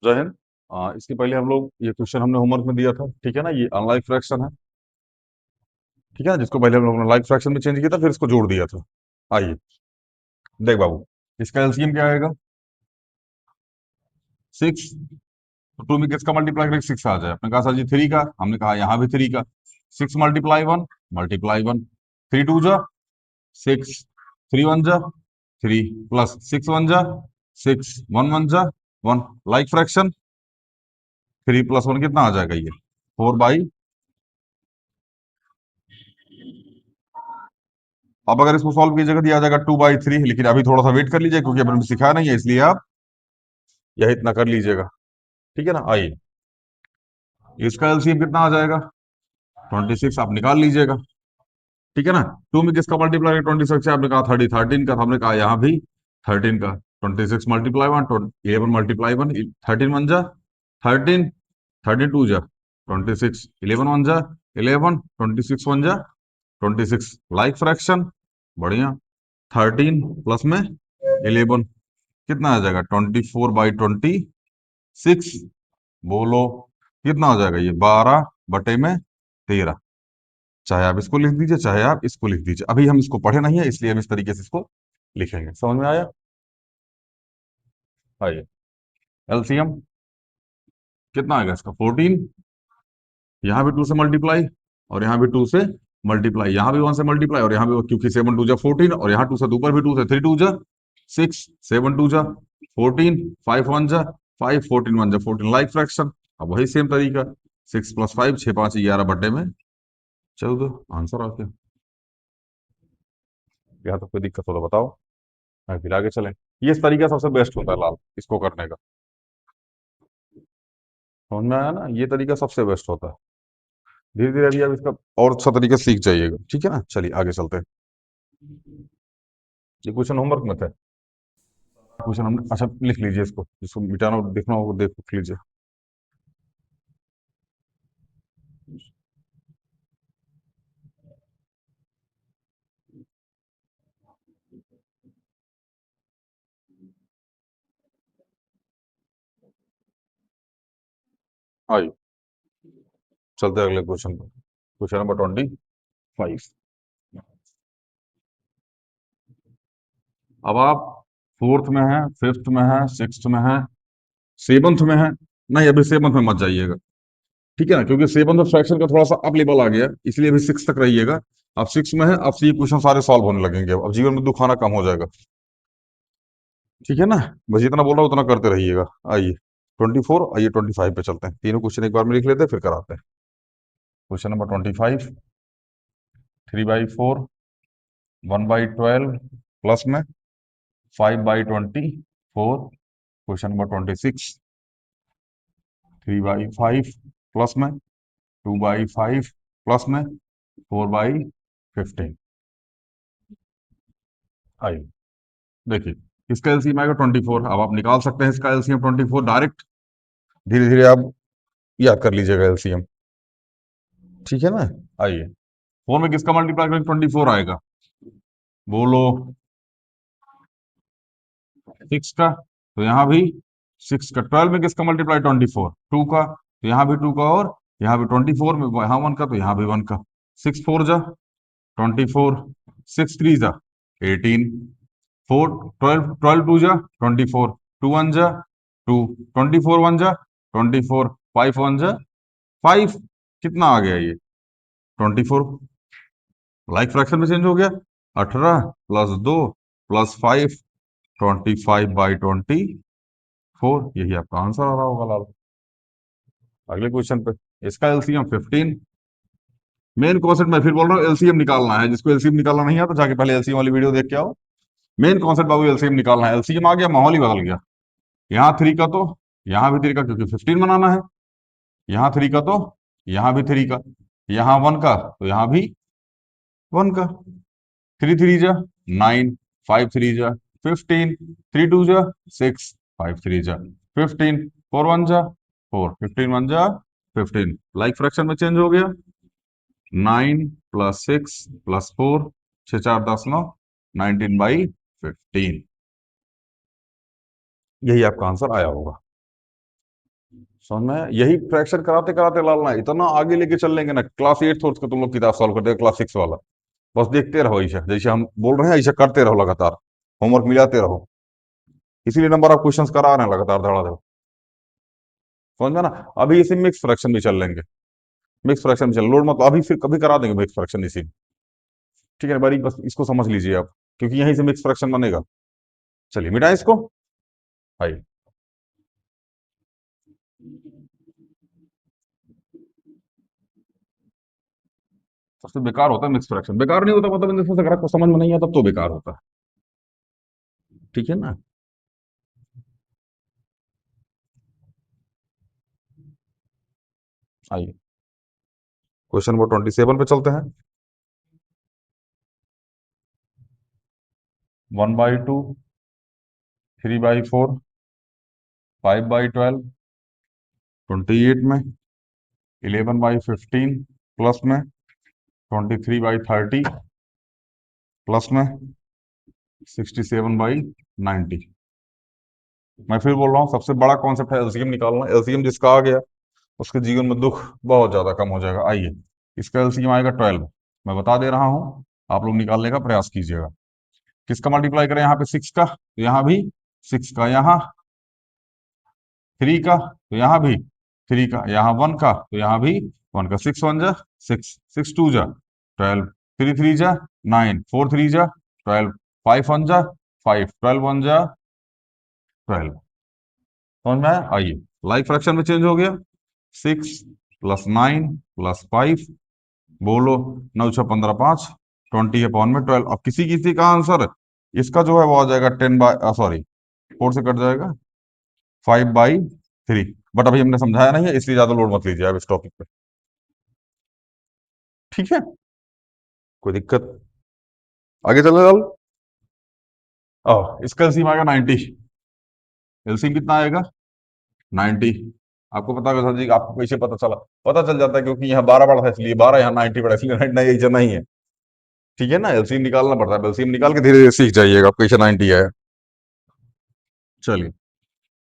जय हिंद। इसके पहले हम लोग ये क्वेश्चन हमने होमवर्क में दिया था, ठीक है ना। ये अनलाइक फ्रैक्शन है, ठीक है ना, जिसको पहले हम लोग ने लाइक फ्रैक्शन में चेंज किया था, फिर इसको जोड़ दिया था। आइए देख बाबू, इसका एलसीएम क्या आएगा? 6। तो टू में किसका मल्टीप्लाई करें 6 आ जाए? आपने कहा सर जी 3 का, हमने कहा यहाँ भी 3 का। 6 मल्टीप्लाई 1 मल्टीप्लाई 1, 3 टू जा 6, 3 1 जा 3, प्लस 6 1 जा 6, 1 1 जा 1। लाइक फ्रैक्शन 3 प्लस 1 कितना आ जाएगा? ये 4/। अब अगर इसको सॉल्व कीजिएगा तो ये आ जाएगा 2/3, लेकिन अभी थोड़ा सा वेट कर लीजिए क्योंकि अभी सिखाया नहीं है, इसलिए आप यह इतना कर लीजिएगा, ठीक है ना। आइए, इसका एलसीएम कितना आ जाएगा? 26 आप निकाल लीजिएगा, ठीक है ना। टू में किसका मल्टीप्लाई 26 से? आपने कहा 13 का, तो हमने कहा यहाँ भी 13 का। 26 मल्टीप्लाई 1, 11 मल्टीप्लाई 1, 13 1 जा 13, 13 2 जा 26, 11 1 जा 11, 26 1 जा 26। लाइक फ्रैक्शन, बढ़िया। 13 प्लस में 11 कितना आ जाएगा? 24/26। बोलो कितना हो जाएगा? ये 12/13। चाहे आप इसको लिख दीजिए, चाहे आप इसको लिख दीजिए। अभी हम इसको पढ़े नहीं है, इसलिए हम इस तरीके से इसको लिखेंगे। समझ में आया? आइए, एलसीएम कितना आएगा इसका? 14। यहाँ भी 2 से मल्टीप्लाई, और यहाँ भी 2 से मल्टीप्लाई, यहाँ भी 1 से मल्टीप्लाई, और यहाँ भी, क्योंकि 7 2 जा 14, और यहाँ 2 से, ऊपर भी 2 से, 3 2 जा 6, 7 2 जा 14, 5 1 जा 5, 14 1 जा 14। लाइक फ्रैक्शन, अब वही सेम तरीका। 6 प्लस 5, 6 5 11 में 14। आंसर आ गया। यहाँ तो कोई दिक्कत हो तो बताओ, मैं फिर आगे चलें। ये इस तरीका सबसे बेस्ट होता है लाल, इसको करने का। समझ में आया ना? ये तरीका सबसे बेस्ट होता है। धीरे धीरे अभी आप इसका और अच्छा तरीका सीख जाइएगा, ठीक है ना। चलिए आगे चलते हैं। ये क्वेश्चन होमवर्क में थे। क्वेश्चन हमने, अच्छा लिख लीजिए इसको, जिसको मिटाना देखना होगा देख लीजिए। आइए चलते हैं अगले क्वेश्चन पर। Question number 25। अब आप फोर्थ में है, फिफ्थ में है, सिक्स्थ में है, सेवंथ में है। नहीं, अभी सेवंथ में मत जाइएगा, ठीक है ना, क्योंकि सेवंथ में फ्रैक्शन का थोड़ा सा अप लेवल आ गया, इसलिए अभी सिक्स तक रहिएगा। अब सिक्स में है, अब से ये क्वेश्चन सारे सॉल्व होने लगेंगे, अब जीवन में दुख आना कम हो जाएगा, ठीक है ना। बस जितना बोल रहा हूँ उतना करते रहिएगा। आइए 24, आइए 25 पे चलते हैं। तीनों क्वेश्चन एक बार में लिख लेते हैं, फिर कराते हैं। Question number 25। 3/4, 1/12 प्लस में 5/24। Question number 26। 3/5 प्लस में 2/5 प्लस में 4/15। आइए देखिए, इसका एलसीएम आएगा 24। अब आप निकाल सकते हैं इसका एलसीएम 24 डायरेक्ट। धीरे धीरे आप याद कर लीजिएगा एलसीएम, ठीक है ना। आइए, फोर में किसका मल्टीप्लाई करें 24 आएगा? बोलो। 6 का, तो यहाँ भी 6 का। 12 में किसका मल्टीप्लाई 24? 2 का, तो यहाँ भी 2 का, और यहाँ भी 24 में, यहाँ 1 का, तो यहाँ भी 1 का। 6 4 जा 24, 6 3 जा 18, 4 12, 12 2 जा 24, 2 1 जा 2, 24 1 जा 24, 5 1 जा 5। कितना आ गया ये? 24। लाइक फ्रैक्शन में चेंज हो गया। 18 प्लस 2 प्लस 5, 25/24। यही आपका आंसर आ रहा होगा लाल। अगले क्वेश्चन पे, इसका एलसीएम 15। मेन कॉन्सेप्ट मैं फिर बोल रहा हूँ, एलसीएम निकालना है। जिसको एलसीएम निकालना नहीं आता, जाके पहले एलसीएम वाली वीडियो देख के आओ। मेन कॉन्सेप्ट बाबू एलसीएम निकालना है। एलसीएम आ गया, माहौल ही बदल गया। यहाँ 3 का, तो यहाँ भी 3 का, क्योंकि 15 बनाना है। यहाँ 3 का, तो यहाँ भी 3 का। यहाँ 1 का, तो यहाँ भी 1 का। 3 3 जा 9, 5 3 जा 15, 3 2 जा 6, 5 3 जा 15, 4 1 जा 4, 15 1 जा 15। लाइक फ्रैक्शन में चेंज हो गया। 9 प्लस 6 प्लस 4, 6 4 10 9, 19/15। यही आपका आंसर आया होगा। समझ में आया? यही फ्रैक्शन कराते कराते लालना है, इतना आगे लेके चल लेंगे ना, क्लास 8 का तुम लोग किताब सॉल्व कर देगा, क्लास 6 वाला। बस देखते रहो ऐसा, जैसे हम बोल रहे हैं ऐसा करते रहो लगातार, होमवर्क मिलाते रहो, इसीलिए नंबर ऑफ क्वेश्चंस करा रहे हैं लगातार धड़ाधड़। समझ में ना? अभी इसी मिक्स फ्रैक्शन भी चल लेंगे, मिक्स फ्रैक्शन भी चल, लोड मत, अभी फिर कभी करा देंगे मिक्स फ्रैक्शन इसी में। ठीक है बारी, बस इसको समझ लीजिए आप, क्योंकि यहीं से मिक्स फ्रैक्शन बनेगा। चलिए मिटाएं इसको। आइए। सबसे बेकार होता है मिक्स फ्रैक्शन, बेकार नहीं होता मतलब इन से अगर आपको समझ में नहीं आता तो बेकार होता है। ठीक है ना? आइए क्वेश्चन नंबर 27 पे चलते हैं। 1/2, 3/4, 5/12, 28 में, 11/15, प्लस में, 23/30, प्लस में, 67/90। मैं फिर बोल रहा हूँ, सबसे बड़ा कॉन्सेप्ट है एलसीएम निकालना। एलसीएम जिसका आ गया उसके जीवन में दुख बहुत ज्यादा कम हो जाएगा। आइए, इसका एलसीएम आएगा 12। मैं बता दे रहा हूँ, आप लोग निकालने का प्रयास कीजिएगा। किसका मल्टीप्लाई करें? यहाँ पे 6 का, तो यहाँ भी 6 का, यहाँ 3 का, तो यहाँ भी 3 का, यहाँ 1 का, तो यहाँ भी 1 का। 6 1 जा 6, 6 2 जा 12, 3 3 जा 9, 4 3 जा 12, 5 1 जा 5, 12 1 जा 12। समझ में आया? आइए, लाइक फ्रैक्शन में चेंज हो गया। 6 प्लस 9 प्लस 5, बोलो 9 6 15 5, 20 अपॉन में 12। अब किसी किसी का आंसर इसका जो है वो आ जाएगा 10/, सॉरी 4 से कट जाएगा, 5/3। बट अभी हमने समझाया नहीं है, इसलिए ज्यादा लोड मत लीजिए आप इस टॉपिक पे। ठीक है, कोई दिक्कत? आगे चलने डाल। इसका एलसीएम आएगा 90। एलसीएम कितना आएगा? 90। आपको पता है सर जी, आपको कैसे पता चला? पता चल जाता है क्योंकि यहाँ 12 बढ़ा था इसलिए 12, यहाँ 90 बढ़ा इसलिए 90, नहीं ऐसा नहीं है। ठीक है ना? एलसीएम निकालना पड़ता है, एलसीएम निकाल के धीरे धीरे सीख जाइएगा आपको कैसे 90 है। चलिए,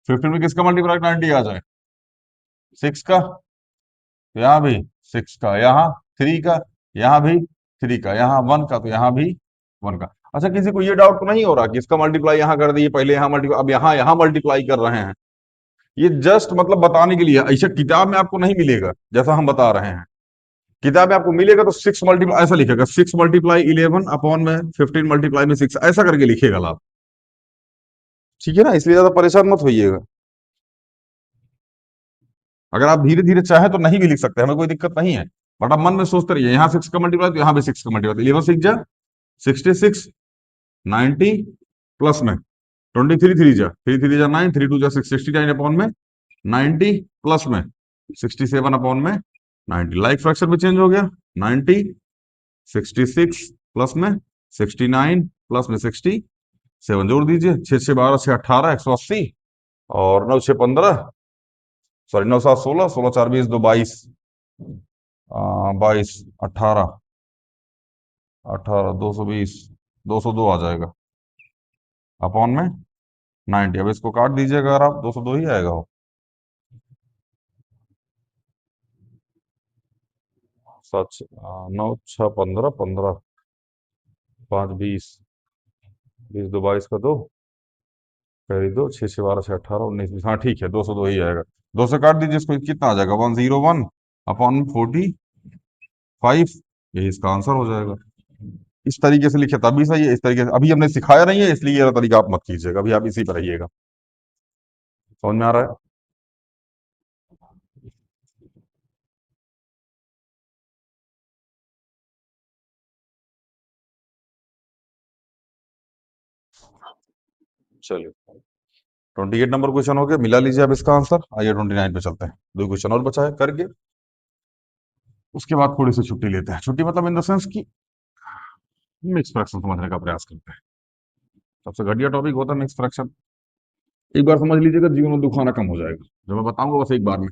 15 में किसका मल्टीप्लाई 90 आ जाए? 6 का, तो यहाँ भी 6 का, यहाँ 3 का, यहाँ भी 3 का, यहाँ 1 का, तो यहाँ भी 1 का। अच्छा, किसी को ये डाउट तो नहीं हो रहा कि इसका मल्टीप्लाई यहाँ कर दिए, पहले यहाँ मल्टीप्लाई, अब यहाँ यहाँ मल्टीप्लाई कर रहे हैं? ये जस्ट मतलब बताने के लिए, ऐसा किताब में आपको नहीं मिलेगा जैसा हम बता रहे हैं। किताब में आपको मिलेगा तो 6 मल्टीप्लाई ऐसा लिखेगा, 6 × 11 अपॉन में 15 × 6 ऐसा करके लिखेगा लाभ। ठीक है ना? इसलिए ज्यादा परेशान मत होइएगा। अगर आप धीरे धीरे चाहे तो नहीं भी लिख सकते हैं, हमें कोई दिक्कत नहीं है। बट आप मन में सोचते रहिए, यहाँ 6 का मल्टीप्लाई तो यहाँ भी 6 का मल्टीप्लाई, 11 6 जा 66, 90, प्लस में 23 3 जा 3 3 जा 9, 3 2 जा 6, 69 अपॉन में 90, प्लस में 67 अपॉन में 90। लाइक फ्रैक्शन में चेंज हो गया। 90, 66 प्लस में 69, प्लस में 67, जोड़ दीजिए, 6 6 12 6 18, 180, और 9 6 15, सॉरी 9 7 16, 16 4 20, 2 22, 22 18, 18 220, 202 आ जाएगा अपॉन में 90। अब इसको काट दीजिएगा अगर आप, 202 ही आएगा वो। 7 9 6 15, 15 5 20, 20 2 22 का 2, कैरी 2, 6 6 12 6 18 19 20, हाँ ठीक है, 202 ही आएगा। 2 से काट दीजिए इसको, कितना आ जाएगा? 101 अपॉन 45। यही इसका आंसर हो जाएगा। इस तरीके से लिखे तभी सही है, इस तरीके से अभी हमने सिखाया नहीं है, इसलिए ये वाला तरीका आप मत कीजिएगा, अभी आप इसी पर रहिएगा। समझ में आ रहा है? चलिए, 28 नंबर क्वेश्चन हो गया, मिला लीजिए अब इसका आंसर। आइए 29 पे चलते हैं, दो क्वेश्चन और बचा है करके, उसके बाद थोड़ी सी छुट्टी लेते हैं। छुट्टी मतलब इन द सेंस की मिक्स फ्रैक्शन समझने का प्रयास करते हैं। सबसे घटिया टॉपिक होता है मिक्स फ्रैक्शन। एक बार समझ लीजिएगा, जीवन में दुख आना कम हो जाएगा, जो मैं बताऊंगा बस एक बार में।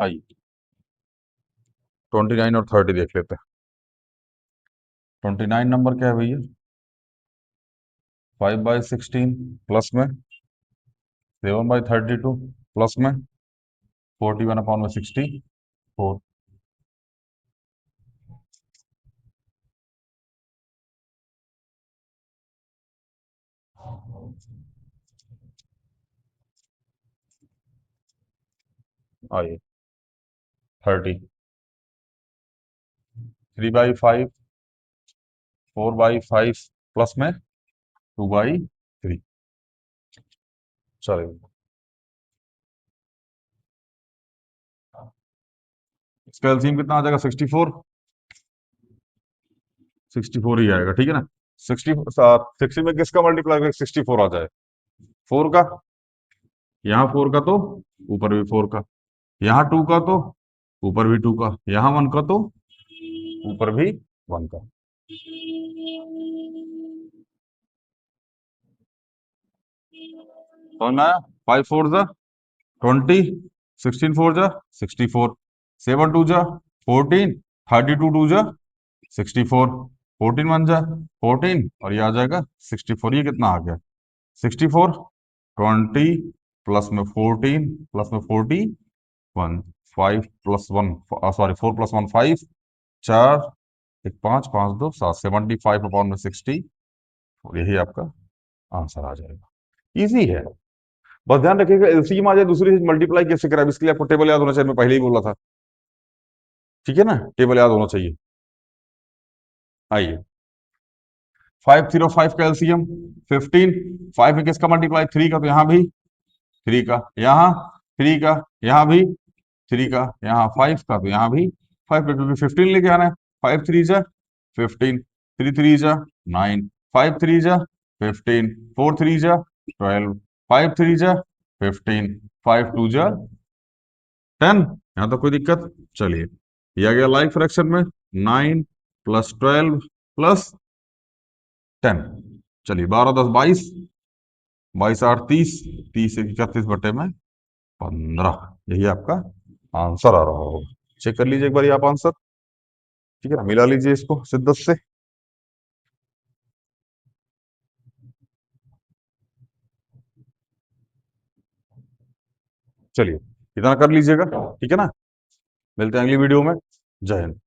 आइए 29 और 30 देख लेते हैं। 29 नंबर क्या है भैया? 5/16 प्लस में 7/32 प्लस में 41/64। आइए 30 3/5 4/5 प्लस में 2/3। चलिए इसका एलसीएम कितना आ जाएगा? 64 ही आएगा, ठीक है ना। 60 में किसका मल्टीप्लाई करके 64 आ जाए? 4 का, यहाँ 4 का तो ऊपर भी 4 का, यहाँ 2 का तो ऊपर भी 2 का, यहाँ 1 का तो ऊपर भी 1 का। समझ में आया? 5 4 जा 20, 16 4 जा 64, 7 2 जा 14, 32 2 जा 64, 14 1 जा 14 और ये आ जाएगा 64। ये कितना आ गया? 64, 20 प्लस में 14 प्लस में 41, 5 प्लस 1, सॉरी 4 प्लस 1 5, 4 1 5 5 2 7, 75/60 और यही आपका आंसर आ जाएगा। इजी है। बस ध्यान रखिएगा एलसीएम आ जाए दूसरी चीज मल्टीप्लाई कैसे करें, इसके लिए आपको टेबल याद होना चाहिए, मैं पहले ही बोला था, ठीक है ना। टेबल याद होना चाहिए। आइए 505 का एलसीएम 15, 5 में किसका मल्टीप्लाई? 3 का, तो यहाँ भी 3 का, यहाँ 3 का, यहाँ भी 3 का, यहाँ 5 का, तो यहाँ भी 5 का, क्योंकि 15 लेके आना है। 5 3 जा 15, 3 3 जा 9, 5 3 जा 15, 4 3 जा 12, 5 3 जा 15, 5 2 जा 10। यहाँ तो कोई दिक्कत? चलिए ये आ गया लाइक फ्रैक्शन में 9 प्लस 12 प्लस 10। चलिए 12 10 22, 22 8 30, 30 31/15। यही आपका आंसर आ रहा होगा। चेक कर लीजिए एक बार आप आंसर, ठीक है ना। मिला लीजिए इसको शिद्दत से। चलिए इतना कर लीजिएगा, ठीक है ना। मिलते हैं अगली वीडियो में। जय हिंद।